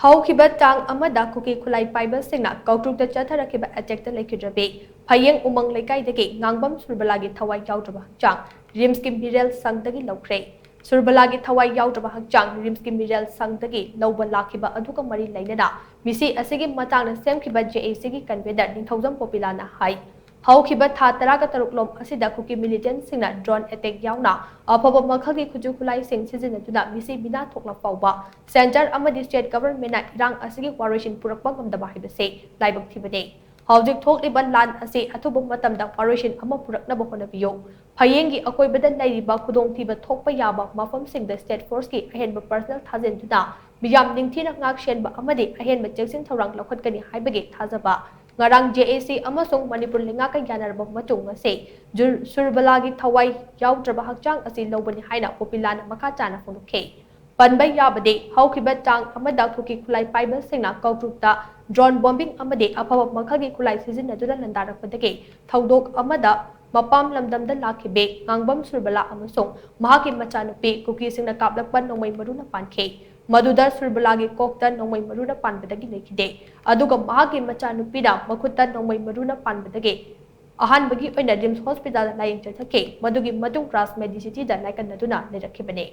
ꯍꯧꯈꯤꯕ ꯇꯥꯡ ꯑꯃꯗ ꯀꯨꯀꯤ ꯈꯨꯠꯂꯥꯏ ꯄꯥꯏꯕꯁꯤꯡꯅ ꯀꯧꯇ꯭ꯔꯨꯛꯇ ꯆꯠꯊꯔꯛꯈꯤꯕ ꯑꯦꯇꯦꯛꯇ ꯂꯩꯈꯤꯗ꯭ꯔꯕꯤ ꯐꯌꯦꯡ ꯎꯃꯪ ꯂꯩꯀꯥꯏꯗꯒꯤ ꯉꯥꯡꯕꯝ ꯁꯨꯔꯕꯂꯥꯒꯤ ꯊꯋꯥꯏ ꯌꯥꯎꯗ꯭ꯔꯕ ꯍꯛꯆꯥꯡ ꯔꯤꯝꯁꯀꯤ ꯃꯤꯔꯦꯜ ꯁꯪꯗꯒꯤ ꯂꯧꯈ꯭ꯔꯦ꯫ ꯁꯨꯔꯕꯂꯥꯒꯤ ꯊꯋꯥꯏ ꯌꯥꯎꯗ꯭ꯔꯕ ꯍꯛꯆꯥꯡ ꯔꯤꯝꯁꯀꯤ ꯃꯤꯔꯦꯜ ꯁꯪꯗꯒꯤ ꯂꯧꯕ ꯂꯥꯛꯈꯤꯕ ꯑꯗꯨꯒ ꯃꯔꯤ ꯂꯩꯅꯅ ꯃꯤꯁꯤ ꯑꯁꯤꯒꯤ ꯃꯇꯥꯡꯗ ꯁꯦꯝꯈꯤꯕ JACꯒꯤ ꯀꯟꯚꯦꯅꯔ ꯅꯤꯡꯊꯧꯖꯝ ꯄꯣꯄꯤꯂꯥꯅ ꯍꯥꯏ ꯍꯧꯈꯤꯕ ꯊꯥ 16 ꯑꯁꯤꯗ ꯀꯨꯀꯤ ꯃꯤꯂꯤꯇꯦꯟꯠꯁꯤꯡꯅ ꯗ꯭ꯔꯣꯟ ꯑꯦꯇꯦꯛ ꯌꯥꯎꯅ ꯑꯐꯕ ꯃꯈꯜꯒꯤ ꯈꯨꯠꯁꯨ ꯈꯨꯠꯂꯥꯏꯁꯤꯡ ꯁꯤꯖꯤꯟꯅꯗꯨꯅ ꯃꯤꯁꯤ ꯃꯤꯅꯥ ꯊꯣꯛꯅ ꯐꯥꯎꯕ ꯁꯦꯟꯇꯔ ꯑꯃꯗꯤ ꯁ꯭ꯇꯦꯠ ꯒꯚꯔꯟꯃꯦꯟꯠꯅ ꯏꯔꯥꯡ ꯑꯁꯤꯒꯤ ꯋꯥꯔꯣꯏꯁꯤꯟ ꯄꯨꯔꯛꯄ ꯉꯝꯗꯕ ꯍꯥꯏꯕꯁꯤ ꯂꯥꯏꯕꯛ ꯊꯤꯕꯅꯤ꯫ ꯍꯧꯖꯤꯛ ꯊꯣꯛꯂꯤꯕ ꯂꯥꯟ ꯑꯁꯤ ꯑꯊꯨꯕ ꯃꯇꯝꯗ ꯋꯥꯔꯣꯏꯁꯤꯟ ꯑꯃ ꯄꯨꯔꯛꯅꯕ ꯍꯣꯠꯅꯕꯤꯌꯨ꯫ ꯐꯌꯦꯡꯒꯤ ꯑꯀꯣꯏꯕꯗ ꯂꯩꯔꯤꯕ ꯈꯨꯗꯣꯡꯊꯤꯕ ꯊꯣꯛꯄ ꯌꯥꯕ ꯃꯐꯝꯁꯤꯡꯗ ꯁ꯭ꯇꯦꯠ ꯐꯣꯔꯁꯀꯤ ꯑꯍꯦꯟꯕ ꯄꯔꯁꯅꯦꯜ ꯊꯥꯖꯤꯟꯗꯨꯅ ꯃꯤꯌꯥꯝ ꯅꯤꯡꯊꯤꯅ ꯉꯥꯛꯁꯦꯟꯕ ꯑꯃꯗꯤ ꯑꯍꯦꯟꯕ ꯆꯦꯛꯁꯤꯟ ꯊꯧꯔꯥꯡ ꯂꯧꯈꯠꯀꯅꯤ ꯍꯥꯏꯕꯒꯤ ꯊꯥꯖꯕ ꯉꯔꯥꯡ JAC ꯑꯃꯁꯨꯡ ꯃꯅꯤꯄꯨꯔ ꯂꯩꯉꯥꯛꯀ ꯌꯥꯅꯔꯕ ꯃꯇꯨꯡ ꯉꯁꯤ ꯁꯨꯔꯕꯂꯥꯒꯤ ꯊꯋꯥꯏ ꯌꯥꯎꯗ꯭ꯔꯕ ꯍꯛꯆꯥꯡ ꯑꯁꯤ ꯂꯧꯕꯅꯤ ꯍꯥꯏꯅ ꯄꯣꯄꯤꯂꯥꯅ ꯃꯈꯥ ꯇꯥꯅ ꯐꯣꯡꯗꯣꯛꯈꯤ꯫ ꯄꯟꯕ ꯌꯥꯕꯗꯤ ꯍꯧꯈꯤꯕ ꯇꯥꯡ ꯑꯃꯗ ꯀꯨꯀꯤ ꯈꯨꯠꯂꯥꯏ ꯄꯥꯏꯕꯁꯤꯡꯅ ꯀꯧꯇ꯭ꯔꯨꯛꯇ ꯗ꯭ꯔꯣꯟ ꯕꯣꯝꯕꯤꯡ ꯑꯃꯗꯤ ꯑꯐꯕ ꯃꯈꯜꯒꯤ ꯈꯨꯠꯂꯥꯏ ꯁꯤꯖꯤꯟꯅꯗꯨꯅ ꯂꯥꯟꯗꯥꯔꯛꯄꯗꯒꯤ ꯊꯧꯗꯣꯛ ꯑꯃꯗ ꯃꯄꯥꯝ ꯂꯝꯗꯝꯗ ꯂꯥꯛꯈꯤꯕꯤ ꯉꯥꯡꯕꯝ ꯁꯨꯔꯕꯂꯥ ꯑꯃꯁꯨꯡ ꯃꯍꯥꯛꯀꯤ ꯃꯆꯥꯅꯨꯄꯤ ꯀꯨꯀꯤꯁꯤꯡꯅ ꯀꯥꯞꯂꯛꯄ ꯅꯣꯡꯃꯩ ꯃꯔꯨꯅ ꯄꯥꯟꯈꯤ꯫ ꯃꯗꯨꯗ ꯁꯨꯔꯕꯂꯥꯒꯤ ꯀꯣꯛꯇ ꯅꯣꯡꯃꯩ ꯃꯔꯨꯅ ꯄꯥꯟꯕꯗꯒꯤ ꯂꯩꯈꯤꯗꯦ ꯑꯗꯨꯒ ꯃꯍꯥꯛꯀꯤ ꯃꯆꯥꯅꯨꯄꯤꯅ ꯃꯈꯨꯠꯇ ꯅꯣꯡꯃꯩ ꯃꯔꯨꯅ ꯄꯥꯟꯕꯗꯒꯤ ꯑꯍꯥꯟꯕꯒꯤ ꯑꯣꯏꯅ ꯔꯤꯝꯁ ꯍꯣꯁꯄꯤꯇꯥꯜꯗ ꯂꯥꯌꯦꯡ ꯆꯠꯊꯈꯤ ꯃꯗꯨꯒꯤ ꯃꯇꯨꯡ ꯔꯥꯖ ꯃꯦꯗꯤꯁꯤꯇꯤꯗ ꯂꯥꯏꯀꯠꯅꯗꯨꯅ ꯂꯩꯔꯛꯈꯤꯕꯅꯤ꯫